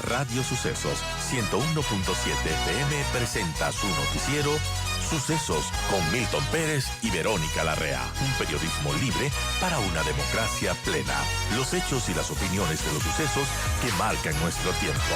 Radio Sucesos 101.7 FM presenta su noticiero Sucesos con Milton Pérez y Verónica Larrea. Un periodismo libre para una democracia plena. Los hechos y las opiniones de los sucesos que marcan nuestro tiempo.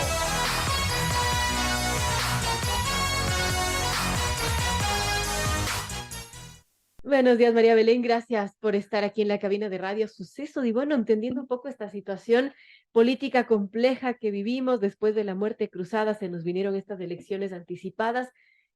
Buenos días, María Belén. Gracias por estar aquí en la cabina de Radio Suceso. Y bueno, entendiendo un poco esta situación política compleja que vivimos después de la muerte cruzada, se nos vinieron estas elecciones anticipadas.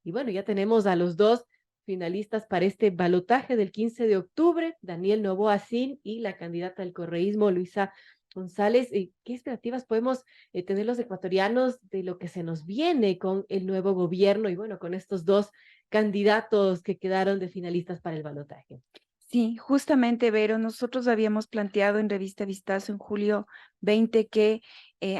Y bueno, ya tenemos a los dos finalistas para este balotaje del 15 de octubre, Daniel Noboa Sin y la candidata del correísmo, Luisa González. ¿Qué expectativas podemos tener los ecuatorianos de lo que se nos viene con el nuevo gobierno y bueno, con estos dos candidatos que quedaron de finalistas para el balotaje? Sí, justamente, Vero, nosotros habíamos planteado en Revista Vistazo en julio 20 que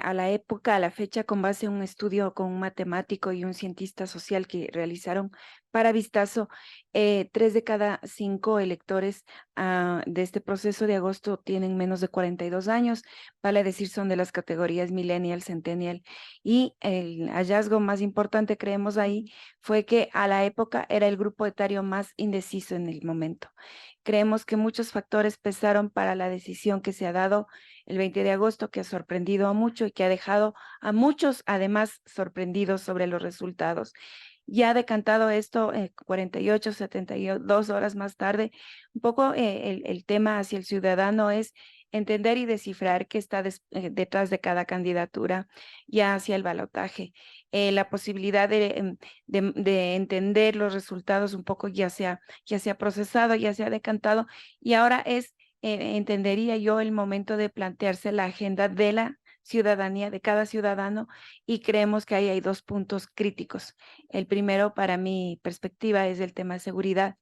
a la fecha, con base en un estudio con un matemático y un cientista social que realizaron para Vistazo, 3 de cada 5 electores de este proceso de agosto tienen menos de 42 años, vale decir, son de las categorías millennial, centennial, y el hallazgo más importante, creemos ahí, fue que a la época era el grupo etario más indeciso en el momento. Creemos que muchos factores pesaron para la decisión que se ha dado el 20 de agosto, que ha sorprendido a muchos y que ha dejado a muchos además sorprendidos sobre los resultados. Ya decantado esto, 48, 72 horas más tarde, un poco el tema hacia el ciudadano es entender y descifrar qué está detrás de cada candidatura ya hacia el balotaje. La posibilidad de entender los resultados un poco ya se ha procesado, ya se ha decantado, y ahora es, entendería yo, el momento de plantearse la agenda de la ciudadanía, de cada ciudadano, y creemos que ahí hay 2 puntos críticos. El primero, para mi perspectiva, es el tema de seguridad.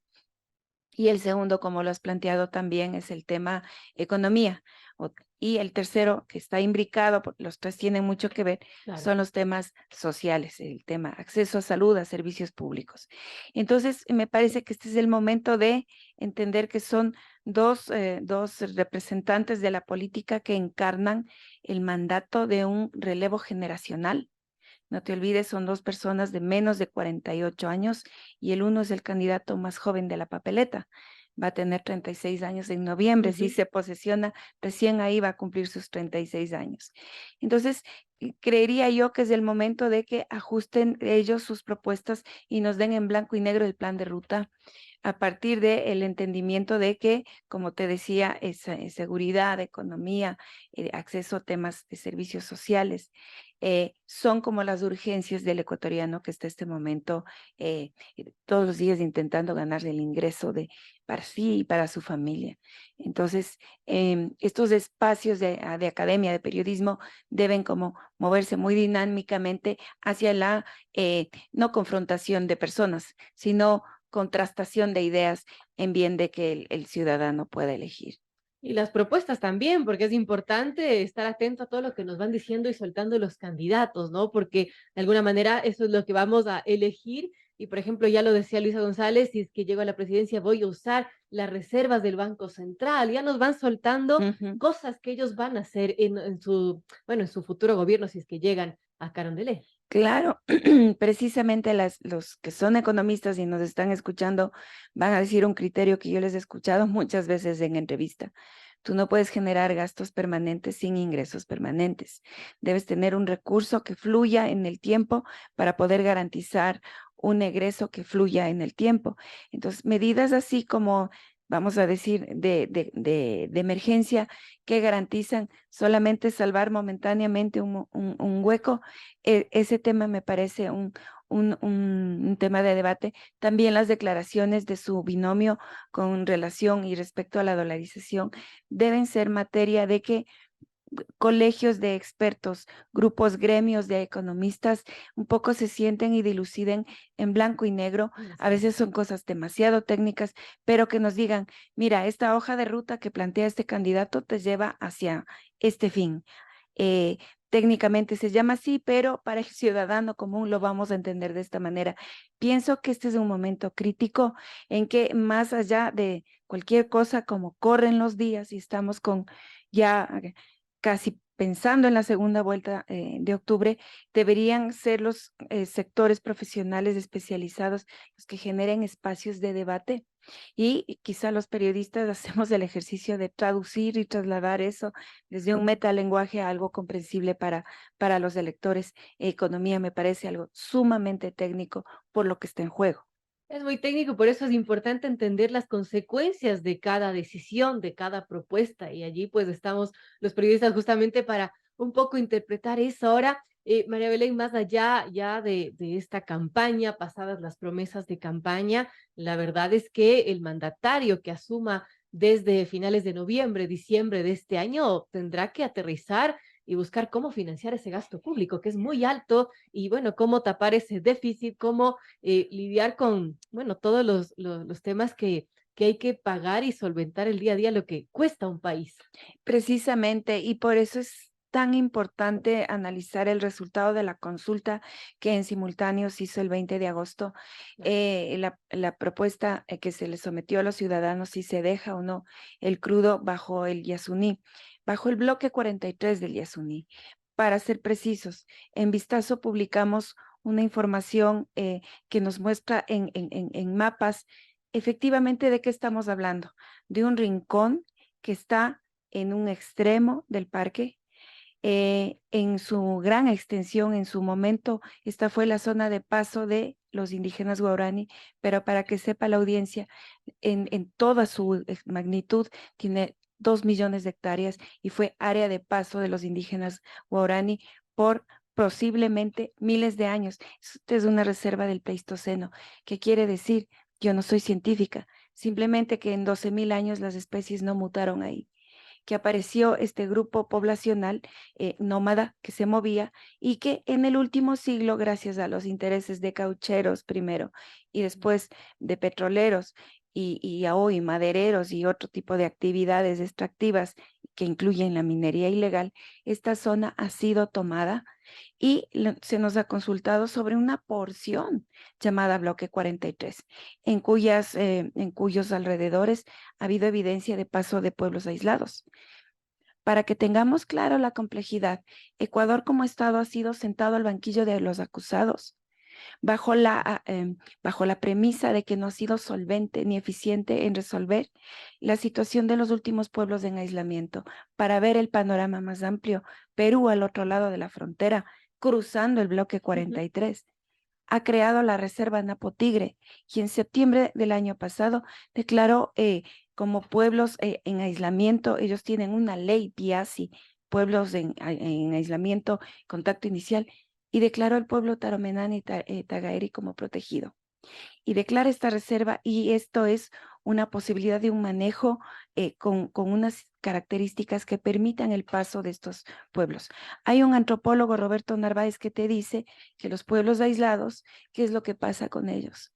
Y el segundo, como lo has planteado también, es el tema economía. Y el tercero, que está imbricado, porque los tres tienen mucho que ver, Claro. son los temas sociales, el tema acceso a salud, a servicios públicos. Entonces, me parece que este es el momento de entender que son dos representantes de la política que encarnan el mandato de un relevo generacional. No te olvides, son 2 personas de menos de 48 años y el uno es el candidato más joven de la papeleta. Va a tener 36 años en noviembre. Si se posesiona, recién ahí va a cumplir sus 36 años. Entonces, creería yo que es el momento de que ajusten ellos sus propuestas y nos den en blanco y negro el plan de ruta a partir del entendimiento de que, como te decía, seguridad, economía, acceso a temas de servicios sociales, son como las urgencias del ecuatoriano que está en este momento todos los días intentando ganarle el ingreso para sí y para su familia. Entonces, estos espacios de academia, de periodismo, deben como moverse muy dinámicamente hacia la no confrontación de personas, sino contrastación de ideas en bien de que el ciudadano pueda elegir. Y las propuestas también, porque es importante estar atento a todo lo que nos van diciendo y soltando los candidatos, ¿no? Porque de alguna manera eso es lo que vamos a elegir. Y por ejemplo, ya lo decía Luisa González, si es que llego a la presidencia voy a usar las reservas del Banco Central. Ya nos van soltando cosas que ellos van a hacer en su, bueno, en su futuro gobierno si es que llegan a Carondelet. Claro, precisamente los que son economistas y nos están escuchando van a decir un criterio que yo les he escuchado muchas veces en entrevista. Tú no puedes generar gastos permanentes sin ingresos permanentes. Debes tener un recurso que fluya en el tiempo para poder garantizar un egreso que fluya en el tiempo. Entonces, medidas así como, vamos a decir, de emergencia que garantizan solamente salvar momentáneamente un hueco, ese tema me parece un tema de debate. También las declaraciones de su binomio con relación y respecto a la dolarización deben ser materia de que colegios de expertos, grupos, gremios de economistas, un poco se sienten y diluciden en blanco y negro. A veces son cosas demasiado técnicas, pero que nos digan, mira, esta hoja de ruta que plantea este candidato te lleva hacia este fin. Técnicamente se llama así, pero para el ciudadano común lo vamos a entender de esta manera. Pienso que este es un momento crítico en que más allá de cualquier cosa, como corren los días y estamos con ya casi pensando en la segunda vuelta de octubre, deberían ser los sectores profesionales especializados los que generen espacios de debate. Y quizá los periodistas hacemos el ejercicio de traducir y trasladar eso desde un metalenguaje a algo comprensible para los electores. Economía me parece algo sumamente técnico por lo que está en juego. Es muy técnico, por eso es importante entender las consecuencias de cada decisión, de cada propuesta, y allí pues estamos los periodistas justamente para un poco interpretar eso. Ahora, María Belén, más allá ya de esta campaña, pasadas las promesas de campaña, la verdad es que el mandatario que asuma desde finales de noviembre, diciembre de este año, tendrá que aterrizar y buscar cómo financiar ese gasto público, que es muy alto, y bueno, cómo tapar ese déficit, cómo lidiar con, bueno, todos los temas que hay que pagar y solventar el día a día, lo que cuesta un país. Precisamente, y por eso es tan importante analizar el resultado de la consulta que en simultáneo se hizo el 20 de agosto. La propuesta que se le sometió a los ciudadanos, si se deja o no el crudo bajo el Yasuní, bajo el bloque 43 del Yasuní. Para ser precisos, en Vistazo publicamos una información que nos muestra en mapas efectivamente de qué estamos hablando, de un rincón que está en un extremo del parque. En su gran extensión, en su momento, esta fue la zona de paso de los indígenas guaraní, pero para que sepa la audiencia, en toda su magnitud, tiene 2 millones de hectáreas y fue área de paso de los indígenas guaraní por posiblemente miles de años. Esto es una reserva del Pleistoceno. ¿Qué quiere decir? Yo no soy científica, simplemente que en 12.000 años las especies no mutaron ahí, que apareció este grupo poblacional nómada que se movía y que en el último siglo, gracias a los intereses de caucheros primero y después de petroleros y a hoy madereros y otro tipo de actividades extractivas que incluyen la minería ilegal, esta zona ha sido tomada y se nos ha consultado sobre una porción llamada Bloque 43, en cuyos alrededores ha habido evidencia de paso de pueblos aislados. Para que tengamos claro la complejidad, Ecuador como Estado ha sido sentado al banquillo de los acusados, bajo la premisa de que no ha sido solvente ni eficiente en resolver la situación de los últimos pueblos en aislamiento. Para ver el panorama más amplio, Perú al otro lado de la frontera, cruzando el bloque 43, ha creado la Reserva Napo Tigre y en septiembre del año pasado declaró como pueblos en aislamiento. Ellos tienen una ley PIASI, pueblos en aislamiento, contacto inicial, y declaró el pueblo Taromenani y Tagaeri como protegido. Y declara esta reserva, y esto es una posibilidad de un manejo con unas características que permitan el paso de estos pueblos. Hay un antropólogo, Roberto Narváez, que te dice que los pueblos aislados, ¿qué es lo que pasa con ellos?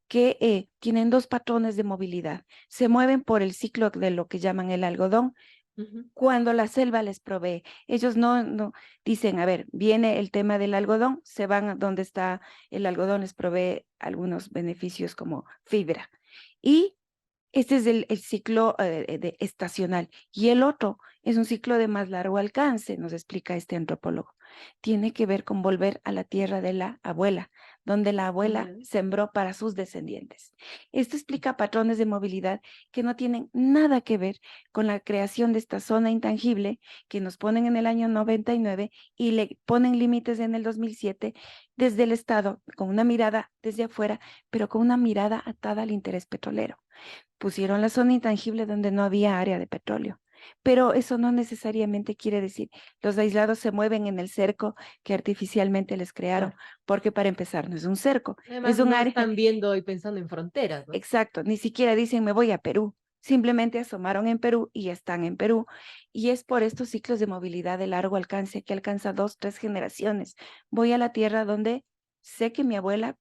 Que tienen 2 patrones de movilidad. Se mueven por el ciclo de lo que llaman el algodón, cuando la selva les provee. Ellos no dicen, a ver, viene el tema del algodón, se van a donde está el algodón, les provee algunos beneficios como fibra. Y este es el ciclo estacional. Y el otro es un ciclo de más largo alcance, nos explica este antropólogo. Tiene que ver con volver a la tierra de la abuela, donde la abuela sembró para sus descendientes. Esto explica patrones de movilidad que no tienen nada que ver con la creación de esta zona intangible que nos ponen en el año 99 y le ponen límites en el 2007 desde el Estado, con una mirada desde afuera, pero con una mirada atada al interés petrolero. Pusieron la zona intangible donde no había área de petróleo. Pero eso no necesariamente quiere decir los aislados se mueven en el cerco que artificialmente les crearon, porque para empezar no es un cerco, Además, es un no área. están viendo y pensando en fronteras, ¿no? Exacto, ni siquiera dicen me voy a Perú, simplemente asomaron en Perú y están en Perú. Y es por estos ciclos de movilidad de largo alcance que alcanza 2, 3 generaciones. Voy a la tierra donde sé que mi abuela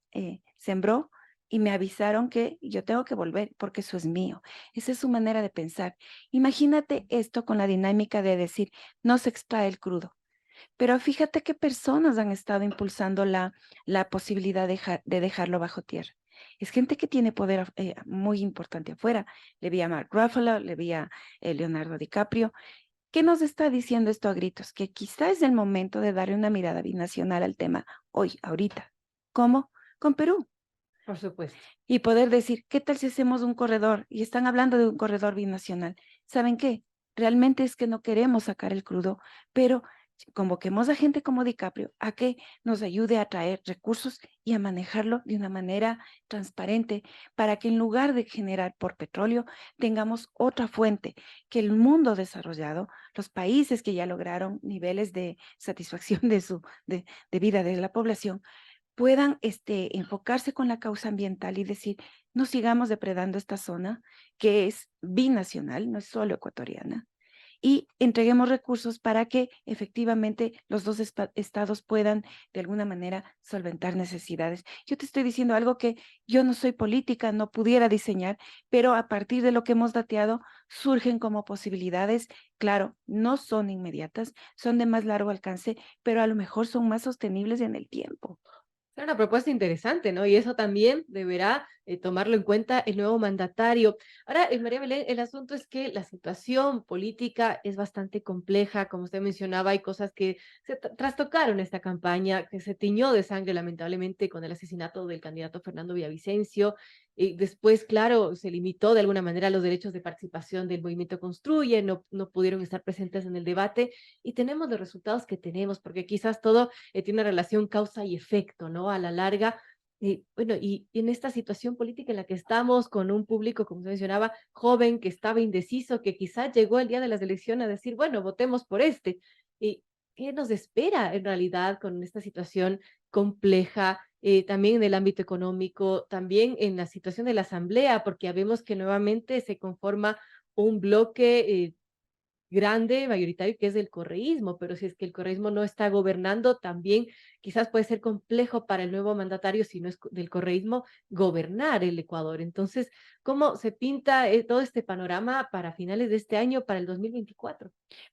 sembró y me avisaron que yo tengo que volver porque eso es mío. Esa es su manera de pensar. Imagínate esto con la dinámica de decir, no se extrae el crudo. Pero fíjate qué personas han estado impulsando la posibilidad de dejarlo bajo tierra. Es gente que tiene poder muy importante afuera. Le vi a Mark Ruffalo, le vi a Leonardo DiCaprio, ¿Qué nos está diciendo esto a gritos? Que quizá es el momento de darle una mirada binacional al tema hoy, ahorita. ¿Cómo? Con Perú. Por supuesto. Y poder decir, ¿qué tal si hacemos un corredor? Y están hablando de un corredor binacional. ¿Saben qué? Realmente es que no queremos sacar el crudo, pero convoquemos a gente como DiCaprio a que nos ayude a traer recursos y a manejarlo de una manera transparente para que en lugar de generar por petróleo, tengamos otra fuente, que el mundo desarrollado, los países que ya lograron niveles de satisfacción de vida de la población, puedan enfocarse con la causa ambiental y decir, no sigamos depredando esta zona que es binacional, no es solo ecuatoriana, y entreguemos recursos para que efectivamente los dos estados puedan de alguna manera solventar necesidades. Yo te estoy diciendo algo que yo no soy política, no pudiera diseñar, pero a partir de lo que hemos dateado surgen como posibilidades. Claro, no son inmediatas, son de más largo alcance, pero a lo mejor son más sostenibles en el tiempo. Es una propuesta interesante, ¿no? Y eso también deberá tomarlo en cuenta el nuevo mandatario. Ahora, María Belén, el asunto es que la situación política es bastante compleja, como usted mencionaba, hay cosas que se trastocaron esta campaña, que se tiñó de sangre lamentablemente con el asesinato del candidato Fernando Villavicencio. Y después, claro, se limitó de alguna manera los derechos de participación del movimiento Construye, no pudieron estar presentes en el debate y tenemos los resultados que tenemos, porque quizás todo tiene una relación causa y efecto, ¿no? A la larga. Bueno, y en esta situación política en la que estamos, con un público, como se mencionaba, joven, que estaba indeciso, que quizás llegó el día de las elecciones a decir, bueno, votemos por este. ¿Y qué nos espera en realidad con esta situación compleja? También en el ámbito económico, también en la situación de la asamblea, porque ya vemos que nuevamente se conforma un bloque grande, mayoritario, que es el correísmo, pero si es que el correísmo no está gobernando, también quizás puede ser complejo para el nuevo mandatario, si no es del correísmo, gobernar el Ecuador. Entonces, ¿cómo se pinta todo este panorama para finales de este año, para el 2024?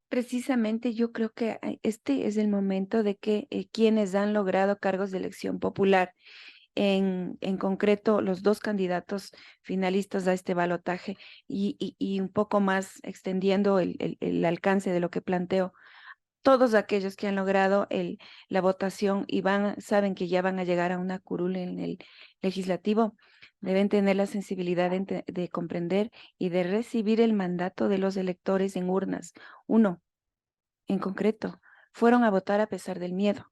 Precisamente yo creo que este es el momento de que quienes han logrado cargos de elección popular, en concreto los dos candidatos finalistas a este balotaje y un poco más extendiendo el alcance de lo que planteo, todos aquellos que han logrado la votación y saben que ya van a llegar a una curul en el legislativo, deben tener la sensibilidad de comprender y de recibir el mandato de los electores en urnas. Uno, en concreto, fueron a votar a pesar del miedo,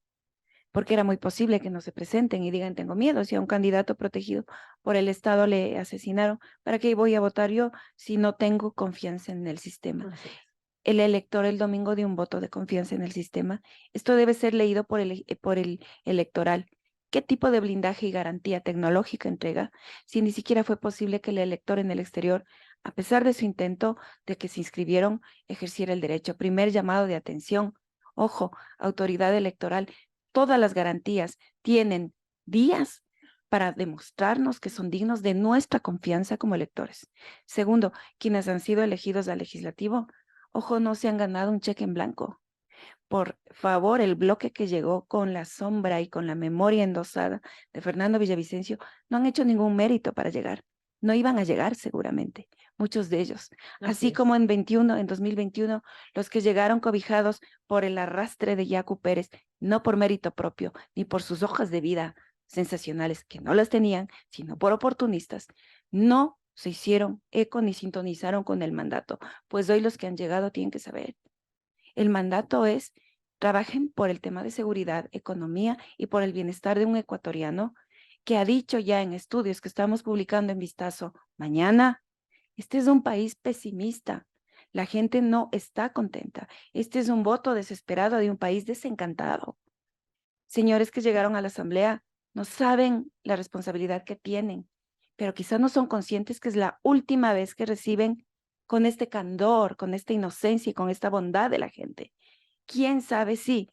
porque era muy posible que no se presenten y digan, tengo miedo, si a un candidato protegido por el Estado le asesinaron, ¿para qué voy a votar yo si no tengo confianza en el sistema? Así es. El elector el domingo dio un voto de confianza en el sistema. Esto debe ser leído por el electoral. ¿Qué tipo de blindaje y garantía tecnológica entrega si ni siquiera fue posible que el elector en el exterior, a pesar de su intento de que se inscribieron, ejerciera el derecho? Primer llamado de atención. Ojo, autoridad electoral, todas las garantías tienen días para demostrarnos que son dignos de nuestra confianza como electores. Segundo, quienes han sido elegidos al legislativo, ojo, no se han ganado un cheque en blanco. Por favor, el bloque que llegó con la sombra y con la memoria endosada de Fernando Villavicencio no han hecho ningún mérito para llegar. No iban a llegar seguramente, muchos de ellos. Así Así es. como en 2021, los que llegaron cobijados por el arrastre de Yacu Pérez, no por mérito propio, ni por sus hojas de vida sensacionales, que no las tenían, sino por oportunistas, no se hicieron eco ni sintonizaron con el mandato, pues hoy los que han llegado tienen que saber. El mandato es, trabajen por el tema de seguridad, economía y por el bienestar de un ecuatoriano que ha dicho ya en estudios que estamos publicando en Vistazo mañana, este es un país pesimista. La gente no está contenta. Este es un voto desesperado de un país desencantado. Señores que llegaron a la asamblea no saben la responsabilidad que tienen, pero quizás no son conscientes que es la última vez que reciben con este candor, con esta inocencia y con esta bondad de la gente. ¿Quién sabe si,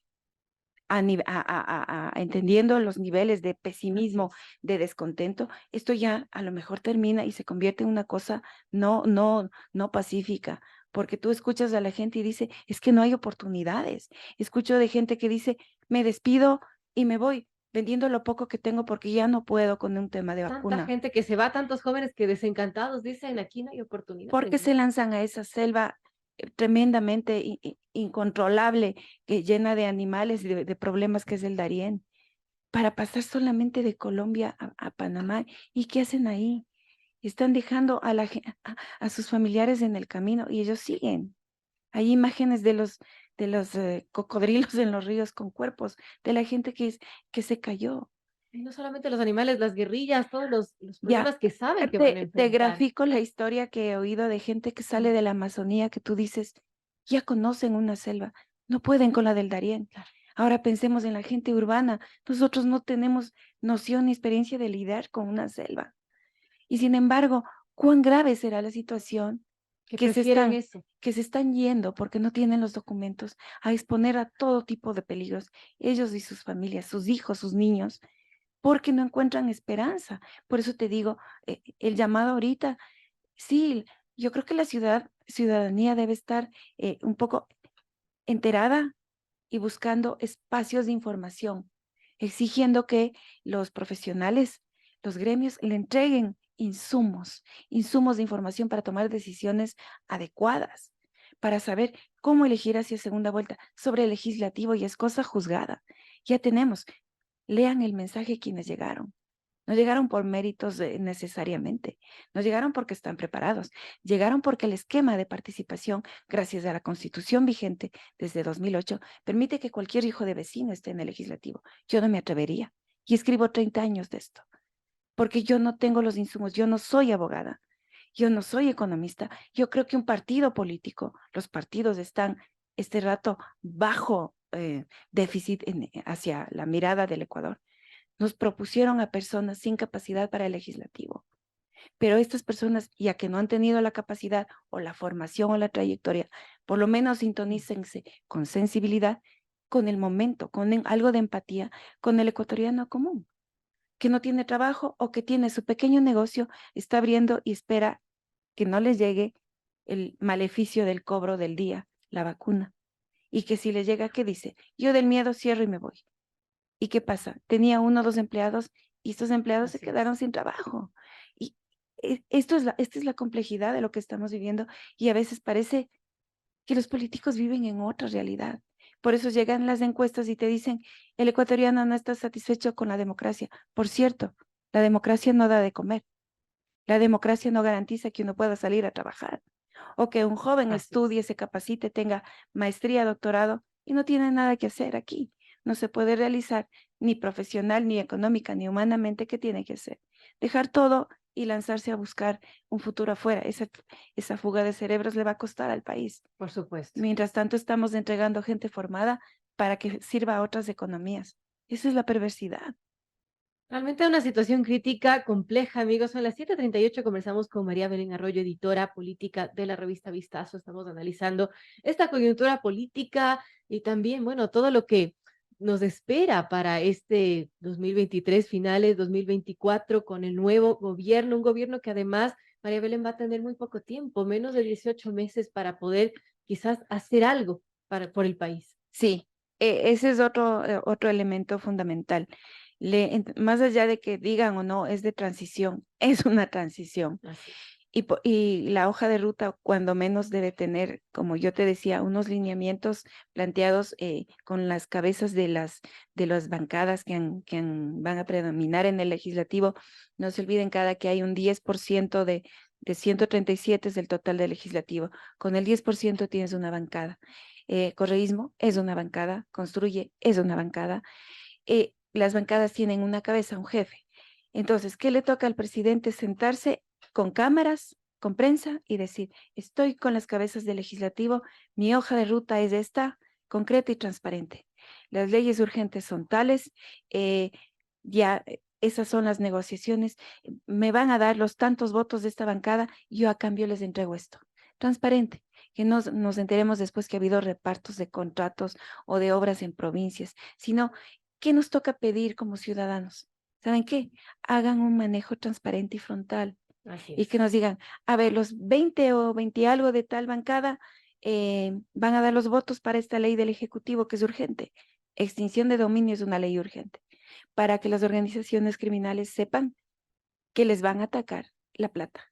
entendiendo los niveles de pesimismo, de descontento, esto ya a lo mejor termina y se convierte en una cosa no pacífica? Porque tú escuchas a la gente y dice, es que no hay oportunidades. Escucho de gente que dice, me despido y me voy vendiendo lo poco que tengo porque ya no puedo con un tema de Tanta vacuna. gente que se va, tantos jóvenes que desencantados dicen, aquí no hay Porque oportunidades, ¿no? se lanzan a esa selva tremendamente incontrolable, llena de animales y de problemas, que es el Darién, para pasar solamente de Colombia a Panamá. ¿Y qué hacen ahí? Están dejando a sus familiares en el camino y ellos siguen. Hay imágenes de los cocodrilos en los ríos con cuerpos, de la gente que se cayó. Y no solamente los animales, las guerrillas, todos los Ya, problemas que saben que van a te enfrentar. grafico la historia que he oído de gente que sale de la Amazonía, que tú dices, ya conocen una selva, no pueden con la del Darién. Ahora pensemos en la gente urbana. Nosotros no tenemos noción ni experiencia de lidiar con una selva. Y sin embargo, ¿cuán grave será la situación Que que prefieren eso. que se están yendo porque no tienen los documentos a exponer a todo tipo de peligros, ellos y sus familias, sus hijos, sus niños, porque no encuentran esperanza? Por eso te digo, el llamado ahorita, sí, yo creo que la ciudadanía debe estar un poco enterada y buscando espacios de información, exigiendo que los profesionales, los gremios, le entreguen insumos de información para tomar decisiones adecuadas, para saber cómo elegir hacia segunda vuelta. Sobre el legislativo y es cosa juzgada. Ya tenemos, lean el mensaje quienes llegaron. No llegaron por méritos necesariamente, no llegaron porque están preparados, llegaron porque el esquema de participación, gracias a la Constitución vigente desde 2008, permite que cualquier hijo de vecino esté en el legislativo. Yo no me atrevería y escribo 30 años de esto, porque yo no tengo los insumos, yo no soy abogada, yo no soy economista. Yo creo que un partido político, los partidos están este rato bajo déficit hacia la mirada del Ecuador. Nos propusieron a personas sin capacidad para el legislativo. Pero estas personas, ya que no han tenido la capacidad o la formación o la trayectoria, por lo menos sintonícense con sensibilidad, con el momento, con algo de empatía, con el ecuatoriano común, que no tiene trabajo o que tiene su pequeño negocio, está abriendo y espera que no les llegue el maleficio del cobro del día, la vacuna. Y que si les llega, ¿qué dice? Yo del miedo cierro y me voy. ¿Y qué pasa? Tenía 1 o 2 empleados y estos empleados se Así quedaron es. sin trabajo. Y esta es la complejidad de lo que estamos viviendo, y a veces parece que los políticos viven en otra realidad. Por eso llegan las encuestas y te dicen, el ecuatoriano no está satisfecho con la democracia. Por cierto, la democracia no da de comer. La democracia no garantiza que uno pueda salir a trabajar o que un joven Así es. estudie, se capacite, tenga maestría, doctorado y no tiene nada que hacer aquí. No se puede realizar ni profesional, ni económica, ni humanamente. ¿Qué tiene que hacer? Dejar todo y lanzarse a buscar un futuro afuera. Esa fuga de cerebros le va a costar al país. Por supuesto. Mientras tanto, estamos entregando gente formada para que sirva a otras economías. Esa es la perversidad. Realmente una situación crítica, compleja, amigos. Son las 7:38. Conversamos con María Belén Arroyo, editora política de la revista Vistazo. Estamos analizando esta coyuntura política y también, bueno, todo lo que nos espera para este 2023, finales 2024, con el nuevo gobierno, un gobierno que además María Belén va a tener muy poco tiempo, menos de 18 meses para poder quizás hacer algo por el país. Sí, ese es otro elemento fundamental. Más allá de que digan o no, es de transición, es una transición. Así es. Y la hoja de ruta, cuando menos, debe tener, como yo te decía, unos lineamientos planteados con las cabezas de las bancadas van a predominar en el legislativo. No se olviden, cada que hay un 10% de 137 es el total del legislativo. Con el 10% tienes una bancada. Correísmo es una bancada, Construye es una bancada. Las bancadas tienen una cabeza, un jefe. Entonces, ¿qué le toca al presidente? Sentarse con cámaras, con prensa y decir, estoy con las cabezas del legislativo, mi hoja de ruta es esta, concreta y transparente. Las leyes urgentes son tales, esas son las negociaciones, me van a dar los tantos votos de esta bancada, yo a cambio les entrego esto. Transparente, que nos enteremos después que ha habido repartos de contratos o de obras en provincias, sino, ¿qué nos toca pedir como ciudadanos? ¿Saben qué? Hagan un manejo transparente y frontal Así y es. que nos digan, a ver, los 20 o 20 y algo de tal bancada van a dar los votos para esta ley del Ejecutivo que es urgente. Extinción de dominio es una ley urgente, para que las organizaciones criminales sepan que les van a atacar la plata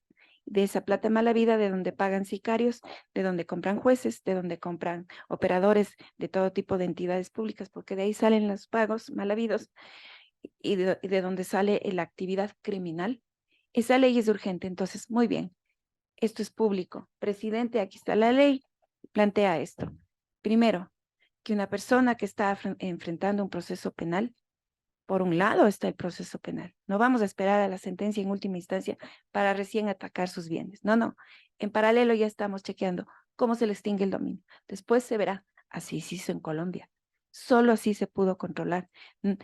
de esa plata mala vida, de donde pagan sicarios, de donde compran jueces, de donde compran operadores de todo tipo de entidades públicas, porque de ahí salen los pagos mal habidos y de donde sale la actividad criminal. Esa ley es urgente, entonces, muy bien, esto es público. Presidente, aquí está la ley, plantea esto. Primero, que una persona que está enfrentando un proceso penal, por un lado está el proceso penal. No vamos a esperar a la sentencia en última instancia para recién atacar sus bienes. No, no. En paralelo ya estamos chequeando cómo se le extingue el dominio. Después se verá. Así se hizo en Colombia. Solo así se pudo controlar.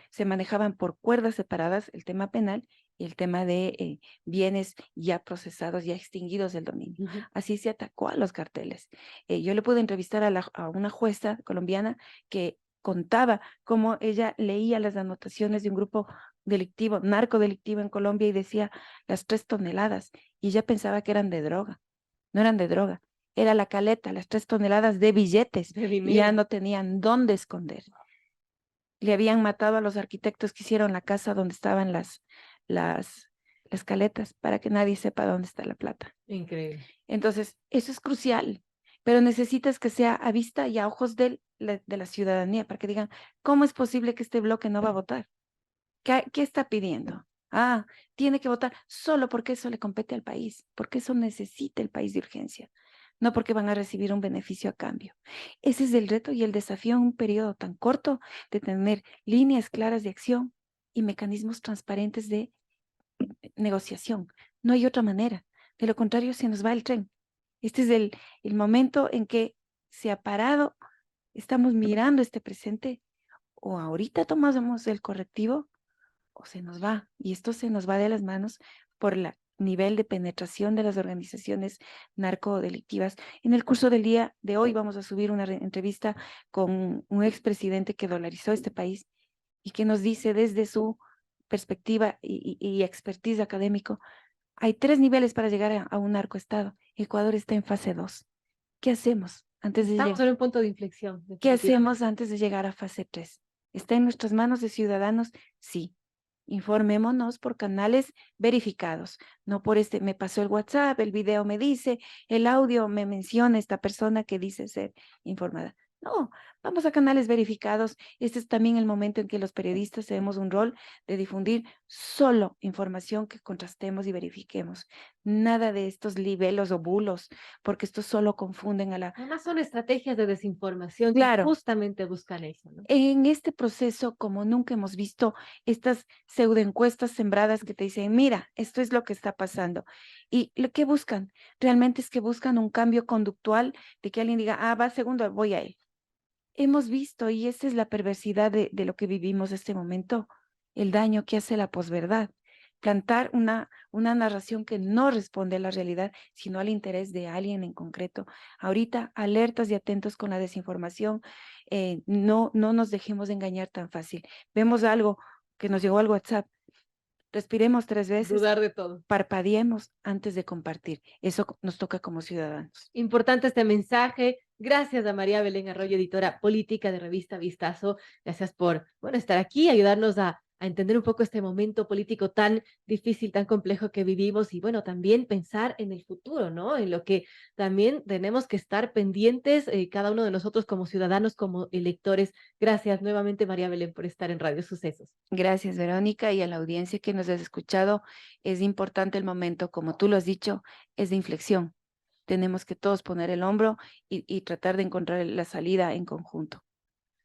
Se manejaban por cuerdas separadas el tema penal y el tema de bienes ya procesados, ya extinguidos del dominio. Así se atacó a los carteles. Yo le pude entrevistar a una jueza colombiana que contaba cómo ella leía las anotaciones de un grupo delictivo, narcodelictivo en Colombia y decía las 3 toneladas y ella pensaba que eran de droga. No eran de droga, era la caleta, las 3 toneladas de billetes y ya no tenían dónde esconder. Le habían matado a los arquitectos que hicieron la casa donde estaban las caletas para que nadie sepa dónde está la plata. Increíble. Entonces, eso es crucial, pero necesitas que sea a vista y a ojos de la ciudadanía para que digan, ¿cómo es posible que este bloque no va a votar? ¿Qué está pidiendo? Ah, tiene que votar solo porque eso le compete al país, porque eso necesita el país de urgencia, no porque van a recibir un beneficio a cambio. Ese es el reto y el desafío en un periodo tan corto de tener líneas claras de acción y mecanismos transparentes de negociación. No hay otra manera. De lo contrario, se nos va el tren. Este es el momento en que se ha parado, estamos mirando este presente, o ahorita tomamos el correctivo, o se nos va. Y esto se nos va de las manos por el nivel de penetración de las organizaciones narcodelictivas. En el curso del día de hoy vamos a subir una entrevista con un expresidente que dolarizó este país y que nos dice desde su perspectiva y expertise académico, hay 3 niveles para llegar a un narcoestado. Ecuador está en fase 2. ¿Qué hacemos antes de Estamos llegar? en un punto de inflexión. ¿Qué hacemos antes de llegar a fase 3? ¿Está en nuestras manos de ciudadanos? Sí. Informémonos por canales verificados, no por me pasó el WhatsApp, el video me dice, el audio me menciona esta persona que dice ser informada. No, vamos a canales verificados. Este es también el momento en que los periodistas tenemos un rol de difundir solo información que contrastemos y verifiquemos. Nada de estos libelos o bulos, porque estos solo confunden a la... Además son estrategias de desinformación Claro. que justamente buscan eso, ¿no? En este proceso, como nunca hemos visto estas pseudoencuestas sembradas que te dicen, mira, esto es lo que está pasando. ¿Y lo que buscan? Realmente es que buscan un cambio conductual de que alguien diga, ah, va segundo, voy a él. Hemos visto, y esta es la perversidad de lo que vivimos este momento, el daño que hace la posverdad. Plantar una narración que no responde a la realidad, sino al interés de alguien en concreto. Ahorita, alertas y atentos con la desinformación, no nos dejemos de engañar tan fácil. Vemos algo que nos llegó al WhatsApp, respiremos 3 veces, Dudar de todo. parpadeemos antes de compartir. Eso nos toca como ciudadanos. Importante este mensaje. Gracias a María Belén Arroyo, editora política de Revista Vistazo. Gracias por, bueno, estar aquí, ayudarnos a entender un poco este momento político tan difícil, tan complejo que vivimos y, bueno, también pensar en el futuro, ¿no? En lo que también tenemos que estar pendientes, cada uno de nosotros como ciudadanos, como electores. Gracias nuevamente, María Belén, por estar en Radio Sucesos. Gracias, Verónica, y a la audiencia que nos has escuchado. Es importante el momento, como tú lo has dicho, es de inflexión. Tenemos que todos poner el hombro y tratar de encontrar la salida en conjunto.